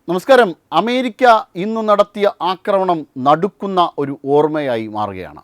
നമസ്കാരം. അമേരിക്ക ഇന്നു നടത്തിയ ആക്രമണം നടുക്കുന്ന ഒരു ഓർമ്മയായി മാറുകയാണ്.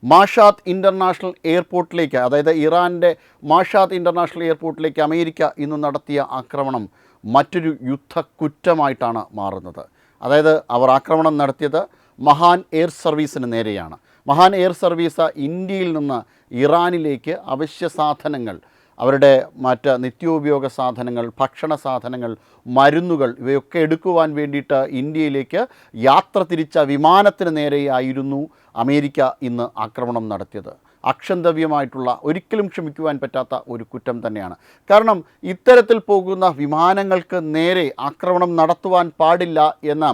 മാഷാത്ത് ഇൻ്റർനാഷണൽ എയർപോർട്ടിലേക്ക്, അതായത് ഇറാൻ്റെ മാഷാത്ത് ഇൻ്റർനാഷണൽ എയർപോർട്ടിലേക്ക് അമേരിക്ക ഇന്നു നടത്തിയ ആക്രമണം മറ്റൊരു യുദ്ധക്കുറ്റമായിട്ടാണ് മാറുന്നത്. അതായത് അവർ ആക്രമണം നടത്തിയത് മഹാൻ എയർ സർവീസിന് നേരെയാണ്. മഹാൻ എയർ സർവീസ് ഇന്ത്യയിൽ നിന്ന് ഇറാനിലേക്ക് അവശ്യ സാധനങ്ങൾ, അവരുടെ മറ്റ് നിത്യോപയോഗ സാധനങ്ങൾ, ഭക്ഷണ സാധനങ്ങൾ, മരുന്നുകൾ ഇവയൊക്കെ എടുക്കുവാൻ വേണ്ടിയിട്ട് ഇന്ത്യയിലേക്ക് യാത്ര തിരിച്ച വിമാനത്തിന് നേരെയായിരുന്നു അമേരിക്ക ഇന്ന് ആക്രമണം നടത്തിയത്. അക്ഷന്തവ്യമായിട്ടുള്ള, ഒരിക്കലും ക്ഷമിക്കുവാൻ പറ്റാത്ത ഒരു കുറ്റം തന്നെയാണ്. കാരണം ഇത്തരത്തിൽ പോകുന്ന വിമാനങ്ങൾക്ക് നേരെ ആക്രമണം നടത്തുവാൻ പാടില്ല എന്ന്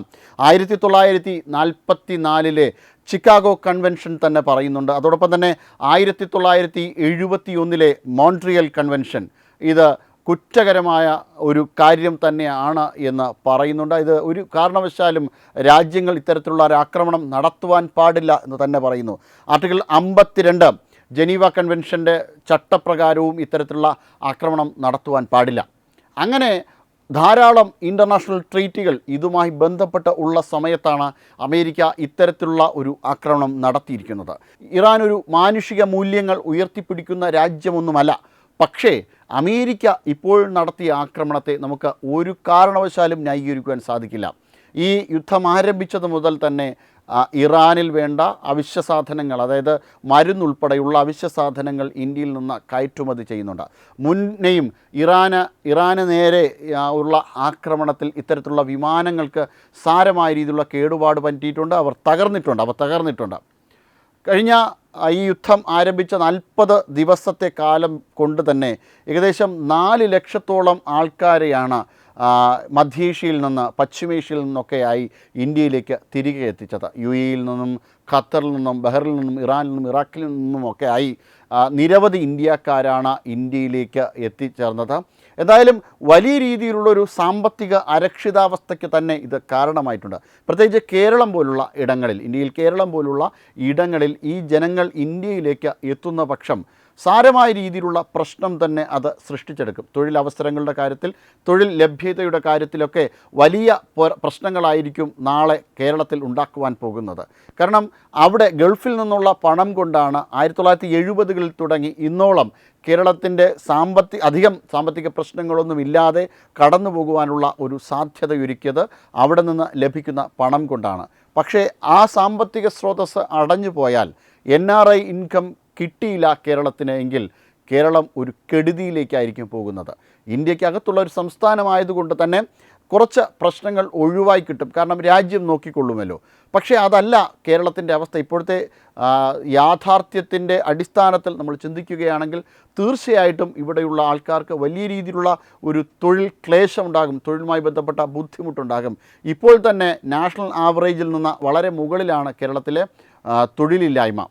1944 ചിക്കാഗോ കൺവെൻഷൻ തന്നെ പറയുന്നുണ്ട്. അതോടൊപ്പം തന്നെ 1971 മോൺട്രിയൽ കൺവെൻഷൻ ഇത് കുറ്റകരമായ ഒരു കാര്യം തന്നെയാണ് എന്ന് പറയുന്നുണ്ട്. ഇത് ഒരു കാരണവശാലും രാജ്യങ്ങൾ ഇത്തരത്തിലുള്ള ഒരു ആക്രമണം നടത്തുവാൻ പാടില്ല എന്ന് തന്നെ പറയുന്നു. ആർട്ടിക്കിൾ 52 ജനീവ കൺവെൻഷൻ്റെ ചട്ടപ്രകാരവും ഇത്തരത്തിലുള്ള ആക്രമണം നടത്തുവാൻ പാടില്ല. അങ്ങനെ ധാരാളം ഇൻ്റർനാഷണൽ ട്രീറ്റികൾ ഇതുമായി ബന്ധപ്പെട്ട് ഉള്ള സമയത്താണ് അമേരിക്ക ഇത്തരത്തിലുള്ള ഒരു ആക്രമണം നടത്തിയിരിക്കുന്നത്. ഇറാൻ ഒരു മാനുഷിക മൂല്യങ്ങൾ ഉയർത്തിപ്പിടിക്കുന്ന രാജ്യമൊന്നുമല്ല. പക്ഷേ അമേരിക്ക ഇപ്പോൾ നടത്തിയ ആക്രമണത്തെ നമുക്ക് ഒരു കാരണവശാലും ന്യായീകരിക്കുവാൻ സാധിക്കില്ല. ഈ യുദ്ധം ആരംഭിച്ചത് മുതൽ തന്നെ ഇറാനിൽ വേണ്ട അവശ്യ സാധനങ്ങൾ, അതായത് മരുന്നുൾപ്പെടെയുള്ള അവശ്യ സാധനങ്ങൾ ഇന്ത്യയിൽ നിന്ന് കയറ്റുമതി ചെയ്യുന്നുണ്ട്. മുന്നേയും ഇറാന് നേരെ ഉള്ള ആക്രമണത്തിൽ ഇത്തരത്തിലുള്ള വിമാനങ്ങൾക്ക് സാരമായ രീതിയിലുള്ള കേടുപാട് പറ്റിയിട്ടുണ്ട്. അവ തകർന്നിട്ടുണ്ട്. കഴിഞ്ഞ ഈ യുദ്ധം ആരംഭിച്ച 40 ദിവസത്തെ കാലം കൊണ്ട് തന്നെ ഏകദേശം 4 ലക്ഷത്തോളം ആൾക്കാരെയാണ് മധ്യേഷ്യയിൽ നിന്ന്, പശ്ചിമേഷ്യയിൽ നിന്നൊക്കെയായി ഇന്ത്യയിലേക്ക് തിരികെ എത്തിച്ചത്. UAE-യിൽ നിന്നും, ഖത്തറിൽ നിന്നും, ബഹ്റിൽ നിന്നും, ഇറാനിൽ നിന്നും, ഇറാഖിൽ നിന്നുമൊക്കെ ആയി നിരവധി ഇന്ത്യക്കാരാണ് ഇന്ത്യയിലേക്ക് എത്തിച്ചേർന്നത്. എന്തായാലും വലിയ രീതിയിലുള്ളൊരു സാമ്പത്തിക അരക്ഷിതാവസ്ഥയ്ക്ക് തന്നെ ഇത് കാരണമായിട്ടുണ്ട്. പ്രത്യേകിച്ച് കേരളം പോലുള്ള ഇടങ്ങളിൽ, ഇന്ത്യയിൽ കേരളം പോലുള്ള ഇടങ്ങളിൽ ഈ ജനങ്ങൾ ഇന്ത്യയിലേക്ക് എത്തുന്ന പക്ഷം സാരമായ രീതിയിലുള്ള പ്രശ്നം തന്നെ അത് സൃഷ്ടിച്ചെടുക്കും. തൊഴിലവസരങ്ങളുടെ കാര്യത്തിൽ, തൊഴിൽ ലഭ്യതയുടെ കാര്യത്തിലൊക്കെ വലിയ പ്രശ്നങ്ങളായിരിക്കും നാളെ കേരളത്തിൽ ഉണ്ടാക്കുവാൻ പോകുന്നത്. കാരണം അവിടെ ഗൾഫിൽ നിന്നുള്ള പണം കൊണ്ടാണ് 1970-കളിൽ തുടങ്ങി ഇന്നോളം കേരളത്തിൻ്റെ അധികം സാമ്പത്തിക പ്രശ്നങ്ങളൊന്നുമില്ലാതെ കടന്നു പോകുവാനുള്ള ഒരു സാധ്യതയൊരുക്കിയത് അവിടെ നിന്ന് ലഭിക്കുന്ന പണം കൊണ്ടാണ്. പക്ഷേ ആ സാമ്പത്തിക സ്രോതസ്സ് അടഞ്ഞു പോയാൽ, NRI ഇൻകം കിട്ടിയില്ല കേരളത്തിന് എങ്കിൽ കേരളം ഒരു കെടുതിയിലേക്കായിരിക്കും പോകുന്നത്. ഇന്ത്യക്കകത്തുള്ള ഒരു സംസ്ഥാനമായതുകൊണ്ട് തന്നെ കുറച്ച് പ്രശ്നങ്ങൾ ഒഴിവായി കിട്ടും. കാരണം രാജ്യം നോക്കിക്കൊള്ളുമല്ലോ. പക്ഷേ അതല്ല കേരളത്തിൻ്റെ അവസ്ഥ. ഇപ്പോഴത്തെ യാഥാർത്ഥ്യത്തിൻ്റെ അടിസ്ഥാനത്തിൽ നമ്മൾ ചിന്തിക്കുകയാണെങ്കിൽ തീർച്ചയായിട്ടും ഇവിടെയുള്ള ആൾക്കാർക്ക് വലിയ രീതിയിലുള്ള ഒരു തൊഴിൽ ക്ലേശമുണ്ടാകും, തൊഴിലുമായി ബന്ധപ്പെട്ട ബുദ്ധിമുട്ടുണ്ടാകും. ഇപ്പോൾ തന്നെ നാഷണൽ ആവറേജിൽ നിന്ന് വളരെ മുകളിലാണ് കേരളത്തിലെ തൊഴിലില്ലായ്മ.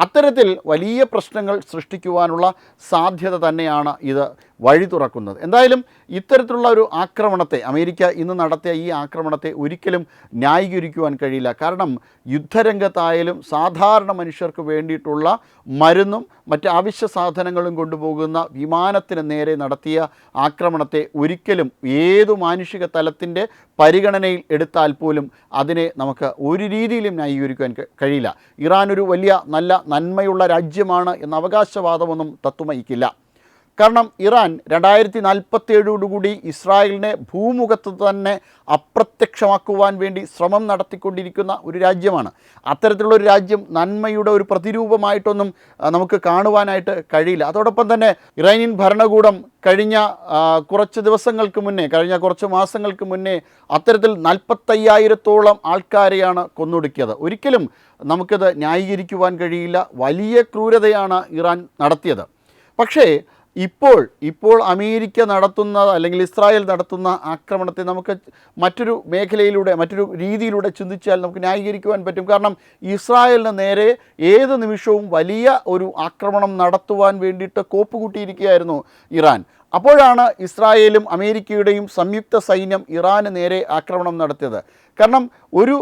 അത്തരത്തിൽ വലിയ പ്രശ്നങ്ങൾ സൃഷ്ടിക്കുവാനുള്ള സാധ്യത തന്നെയാണ് ഇത് വഴി തുറക്കുന്നത്. എന്തായാലും ഇത്തരത്തിലുള്ള ഒരു ആക്രമണത്തെ, അമേരിക്ക ഇന്ന് നടത്തിയ ഈ ആക്രമണത്തെ ഒരിക്കലും ന്യായീകരിക്കുവാൻ കഴിയില്ല. കാരണം യുദ്ധരംഗത്തായാലും സാധാരണ മനുഷ്യർക്ക് വേണ്ടിയിട്ടുള്ള മരുന്നും മറ്റ് അവശ്യ സാധനങ്ങളും കൊണ്ടുപോകുന്ന വിമാനത്തിന് നേരെ നടത്തിയ ആക്രമണത്തെ ഒരിക്കലും ഏതു മാനുഷിക തലത്തിൻ്റെ പരിഗണനയിൽ എടുത്താൽ പോലും അതിനെ നമുക്ക് ഒരു രീതിയിലും ന്യായീകരിക്കുവാൻ കഴിയില്ല. ഇറാൻ ഒരു വലിയ നല്ല നന്മയുള്ള രാജ്യമാണ് എന്ന അവകാശവാദമൊന്നും തത്വമയിക്കില്ല. കാരണം ഇറാൻ 2047 ഇസ്രായേലിനെ ഭൂമുഖത്ത് തന്നെ അപ്രത്യക്ഷമാക്കുവാൻ വേണ്ടി ശ്രമം നടത്തിക്കൊണ്ടിരിക്കുന്ന ഒരു രാജ്യമാണ്. അത്തരത്തിലുള്ളൊരു രാജ്യം നന്മയുടെ ഒരു പ്രതിരൂപമായിട്ടൊന്നും നമുക്ക് കാണുവാനായിട്ട് കഴിയില്ല. അതോടൊപ്പം തന്നെ ഇറാനിയൻ ഭരണകൂടം കഴിഞ്ഞ കുറച്ച് മാസങ്ങൾക്ക് മുന്നേ അത്തരത്തിൽ 45,000-ഓളം ആൾക്കാരെയാണ് കൊന്നൊടുക്കിയത്. ഒരിക്കലും നമുക്കത് ന്യായീകരിക്കുവാൻ കഴിയില്ല. വലിയ ക്രൂരതയാണ് ഇറാൻ നടത്തിയത്. പക്ഷേ ഇപ്പോൾ അമേരിക്ക നടത്തുന്ന, അല്ലെങ്കിൽ ഇസ്രായേൽ നടത്തുന്ന ആക്രമണത്തെ നമുക്ക് മറ്റൊരു മേഖലയിലൂടെ, മറ്റൊരു രീതിയിലൂടെ ചിന്തിച്ചാൽ നമുക്ക് ന്യായീകരിക്കുവാൻ പറ്റും. കാരണം ഇസ്രായേലിന് നേരെ ഏത് നിമിഷവും വലിയ ഒരു ആക്രമണം നടത്തുവാൻ വേണ്ടിയിട്ട് കോപ്പുകൂട്ടിയിരിക്കുകയായിരുന്നു ഇറാൻ. അപ്പോഴാണ് ഇസ്രായേലും അമേരിക്കയുടെയും സംയുക്ത സൈന്യം ഇറാന് നേരെ ആക്രമണം നടത്തിയത്. കാരണം ഒരു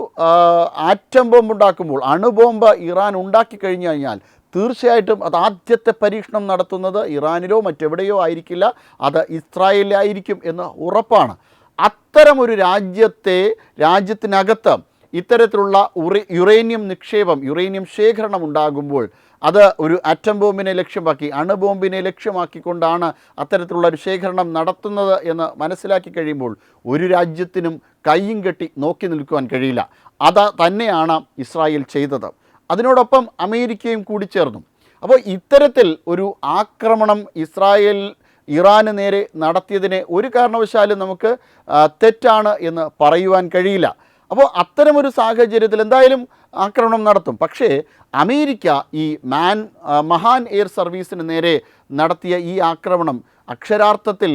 ആറ്റം ബോംബ് ഉണ്ടാക്കുമ്പോൾ, അണുബോംബ് ഇറാൻ ഉണ്ടാക്കി കഴിഞ്ഞു കഴിഞ്ഞാൽ തീർച്ചയായിട്ടും അത് ആദ്യത്തെ പരീക്ഷണം നടത്തുന്നത് ഇറാനിലോ മറ്റെവിടെയോ ആയിരിക്കില്ല, അത് ഇസ്രായേലിലായിരിക്കും എന്ന് ഉറപ്പാണ്. അത്തരമൊരു രാജ്യത്തിനകത്ത് ഇത്തരത്തിലുള്ള യുറേനിയം നിക്ഷേപം, യുറേനിയം ശേഖരണം ഉണ്ടാകുമ്പോൾ അത് ഒരു ആറ്റം ബോംബിനെ ലക്ഷ്യമാക്കി, അണുബോംബിനെ ലക്ഷ്യമാക്കിക്കൊണ്ടാണ് അത്തരത്തിലുള്ള ഒരു ശേഖരണം നടത്തുന്നത് എന്ന് മനസ്സിലാക്കി കഴിയുമ്പോൾ ഒരു രാജ്യത്തിനും കയ്യും കെട്ടി നോക്കി നിൽക്കുവാൻ കഴിയില്ല. അത് തന്നെയാണ് ഇസ്രായേൽ ചെയ്തത്. അതിനോടൊപ്പം അമേരിക്കയും കൂടി ചേർന്നു. അപ്പോൾ ഇത്തരത്തിൽ ഒരു ആക്രമണം ഇറാന് നേരെ നടത്തിയതിനെ ഒരു കാരണവശാലും നമുക്ക് തെറ്റാണ് എന്ന് പറയുവാൻ കഴിയില്ല. അപ്പോൾ അത്തരമൊരു സാഹചര്യത്തിൽ എന്തായാലും ആക്രമണം നടത്തും. പക്ഷേ അമേരിക്ക ഈ മഹാൻ എയർ സർവീസിന് നേരെ നടത്തിയ ഈ ആക്രമണം അക്ഷരാർത്ഥത്തിൽ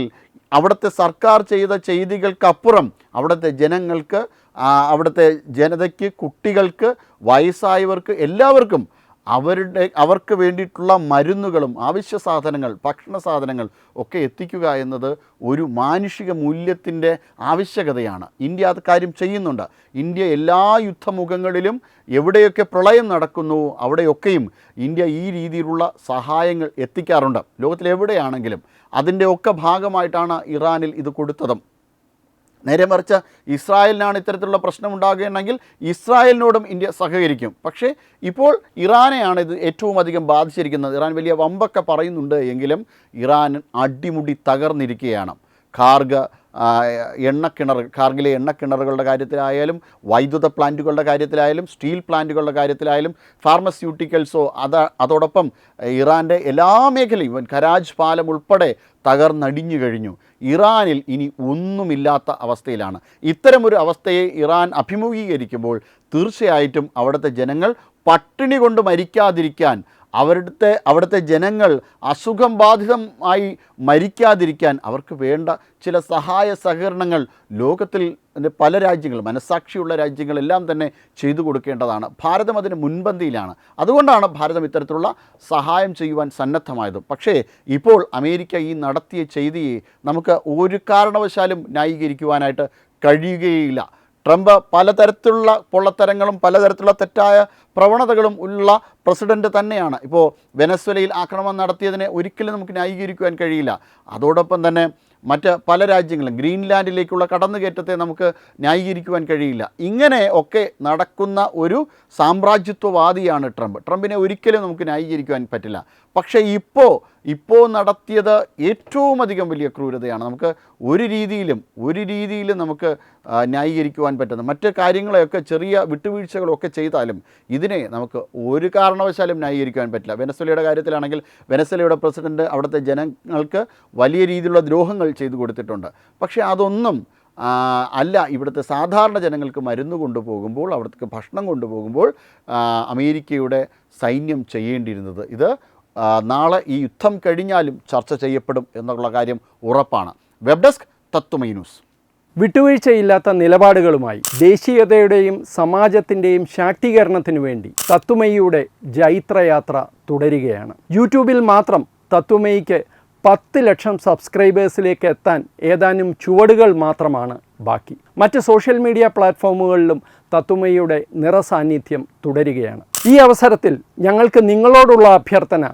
അവിടുത്തെ സർക്കാർ ചെയ്ത ചെയ്തികൾക്കപ്പുറം അവിടുത്തെ ജനങ്ങൾക്ക്, അവിടുത്തെ ജനതയ്ക്ക്, കുട്ടികൾക്ക്, വയസ്സായവർക്ക് എല്ലാവർക്കും അവർക്ക് വേണ്ടിയിട്ടുള്ള മരുന്നുകളും ആവശ്യ സാധനങ്ങൾ, ഭക്ഷണ സാധനങ്ങൾ ഒക്കെ എത്തിക്കുക എന്നത് ഒരു മാനുഷിക മൂല്യത്തിൻ്റെ ആവശ്യകതയാണ്. ഇന്ത്യ അത് കാര്യം ചെയ്യുന്നുണ്ട്. ഇന്ത്യ എല്ലാ യുദ്ധമുഖങ്ങളിലും എവിടെയൊക്കെ പ്രളയം നടക്കുന്നു അവിടെയൊക്കെയും ഇന്ത്യ ഈ രീതിയിലുള്ള സഹായങ്ങൾ എത്തിക്കാറുണ്ട്. ലോകത്തിലെവിടെയാണെങ്കിലും അതിൻ്റെ ഒക്കെ ഭാഗമായിട്ടാണ് ഇറാനിൽ ഇത് കൊടുത്തതും. നേരെ മറിച്ച് ഇസ്രായേലിനാണ് ഇത്തരത്തിലുള്ള പ്രശ്നം ഉണ്ടാകുകയാണെങ്കിൽ ഇസ്രായേലിനോടും ഇന്ത്യ സഹകരിക്കും. പക്ഷേ ഇപ്പോൾ ഇറാനെയാണ് ഇത് ഏറ്റവും അധികം ബാധിച്ചിരിക്കുന്നത്. ഇറാൻ വലിയ വമ്പൊക്കെ പറയുന്നുണ്ട് എങ്കിലും ഇറാൻ അടിമുടി തകർന്നിരിക്കുകയാണ്. കാർഗിലെ എണ്ണക്കിണറുകളുടെ കാര്യത്തിലായാലും, വൈദ്യുത പ്ലാന്റുകളുടെ കാര്യത്തിലായാലും, സ്റ്റീൽ പ്ലാന്റുകളുടെ കാര്യത്തിലായാലും, ഫാർമസ്യൂട്ടിക്കൽസോ അതോടൊപ്പം ഇറാൻ്റെ എല്ലാ മേഖലയും, കരാജ് പാലം ഉൾപ്പെടെ തകർന്നടിഞ്ഞു കഴിഞ്ഞു. ഇറാനിൽ ഇനി ഒന്നുമില്ലാത്ത അവസ്ഥയിലാണ്. ഇത്തരമൊരു അവസ്ഥയെ ഇറാൻ അഭിമുഖീകരിക്കുമ്പോൾ തീർച്ചയായിട്ടും അവിടുത്തെ ജനങ്ങൾ പട്ടിണി കൊണ്ട് മരിക്കാതിരിക്കാൻ, അവിടുത്തെ ജനങ്ങൾ അസുഖം ബാധിതമായി മരിക്കാതിരിക്കാൻ അവർക്ക് വേണ്ട ചില സഹായ സഹകരണങ്ങൾ ലോകത്തിൽ പല രാജ്യങ്ങളും, മനസ്സാക്ഷിയുള്ള രാജ്യങ്ങളെല്ലാം തന്നെ ചെയ്തു കൊടുക്കേണ്ടതാണ്. ഭാരതം അതിന് മുൻപന്തിയിലാണ്. അതുകൊണ്ടാണ് ഭാരതം ഇത്തരത്തിലുള്ള സഹായം ചെയ്യുവാൻ സന്നദ്ധമായത്. പക്ഷേ ഇപ്പോൾ അമേരിക്ക ഈ നടത്തിയ ചെയ്തിയെ നമുക്ക് ഒരു കാരണവശാലും ന്യായീകരിക്കുവാനായിട്ട് കഴിയുകയില്ല. ട്രംപ് പലതരത്തിലുള്ള പൊള്ളത്തരങ്ങളും പലതരത്തിലുള്ള തെറ്റായ പ്രവണതകളും ഉള്ള പ്രസിഡൻറ്റ് തന്നെയാണ്. ഇപ്പോൾ വെനസ്വേലയിൽ ആക്രമണം നടത്തിയതിനെ ഒരിക്കലും നമുക്ക് ന്യായീകരിക്കുവാൻ കഴിയില്ല. അതോടൊപ്പം തന്നെ മറ്റ് പല രാജ്യങ്ങളും, ഗ്രീൻലാൻഡിലേക്കുള്ള കടന്നുകയറ്റത്തെ നമുക്ക് ന്യായീകരിക്കുവാൻ കഴിയില്ല. ഇങ്ങനെ ഒക്കെ നടക്കുന്ന ഒരു സാമ്രാജ്യത്വവാദിയാണ് ട്രംപ്. ട്രംപിനെ ഒരിക്കലും നമുക്ക് ന്യായീകരിക്കുവാൻ പറ്റില്ല. പക്ഷേ ഇപ്പോൾ നടത്തിയത് ഏറ്റവും അധികം വലിയ ക്രൂരതയാണ്. നമുക്ക് ഒരു രീതിയിലും നമുക്ക് ന്യായീകരിക്കുവാൻ പറ്റുന്ന മറ്റ് കാര്യങ്ങളെയൊക്കെ, ചെറിയ വിട്ടുവീഴ്ചകളൊക്കെ ചെയ്താലും ഇതിനെ നമുക്ക് ഒരു കാരണവശാലും ന്യായീകരിക്കുവാൻ പറ്റില്ല. വെനസ്വേലയുടെ കാര്യത്തിലാണെങ്കിൽ വെനസ്വേലയുടെ പ്രസിഡൻറ്റ് അവിടുത്തെ ജനങ്ങൾക്ക് വലിയ രീതിയിലുള്ള ദ്രോഹങ്ങൾ ചെയ്തു കൊടുത്തിട്ടുണ്ട്. പക്ഷേ അതൊന്നും അല്ല ഇവിടുത്തെ സാധാരണ ജനങ്ങൾക്ക് മരുന്ന് കൊണ്ടുപോകുമ്പോൾ, അവിടുത്തെ ഭക്ഷണം കൊണ്ടുപോകുമ്പോൾ അമേരിക്കയുടെ സൈന്യം ചെയ്യേണ്ടിയിരുന്നത്. ഇത് നാളെ ഈ യുദ്ധം കഴിഞ്ഞാലും ചർച്ച ചെയ്യപ്പെടും എന്നുള്ള കാര്യം ഉറപ്പാണ്. Web desk Tatwamayi news. വിട്ടുവീഴ്ചയില്ലാത്ത നിലപാടുകളുമായി ദേശീയതയുടെയും സമാജത്തിൻ്റെയും ശാക്തീകരണത്തിനു വേണ്ടി തത്വമയിയുടെ ജൈത്രയാത്ര തുടരുകയാണ്. യൂട്യൂബിൽ മാത്രം തത്വമയിക്ക് 10 ലക്ഷം സബ്സ്ക്രൈബേഴ്സിലേക്ക് എത്താൻ ഏതാനും ചുവടുകൾ മാത്രമാണ് ബാക്കി. മറ്റ് സോഷ്യൽ മീഡിയ പ്ലാറ്റ്ഫോമുകളിലും തത്വമയിയുടെ നിറസാന്നിധ്യം തുടരുകയാണ്. ഈ അവസരത്തിൽ ഞങ്ങൾക്ക് നിങ്ങളോടുള്ള അഭ്യർത്ഥന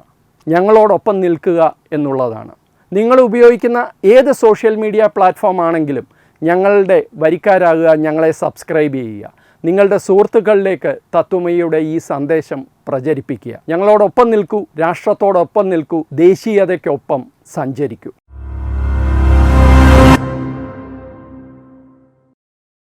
ഞങ്ങളോടൊപ്പം നിൽക്കുക എന്നുള്ളതാണ്. നിങ്ങൾ ഉപയോഗിക്കുന്ന ഏത് സോഷ്യൽ മീഡിയ പ്ലാറ്റ്ഫോം ആണെങ്കിലും ഞങ്ങളുടെ വരിക്കാരാകുക, ഞങ്ങളെ സബ്സ്ക്രൈബ് ചെയ്യുക, നിങ്ങളുടെ സുഹൃത്തുക്കളിലേക്ക് തത്വമയിയുടെ ഈ സന്ദേശം പ്രചരിപ്പിക്കുക. ഞങ്ങളോടൊപ്പം നിൽക്കൂ, രാഷ്ട്രത്തോടൊപ്പം നിൽക്കൂ, ദേശീയതയ്ക്കൊപ്പം സഞ്ചരിക്കൂ.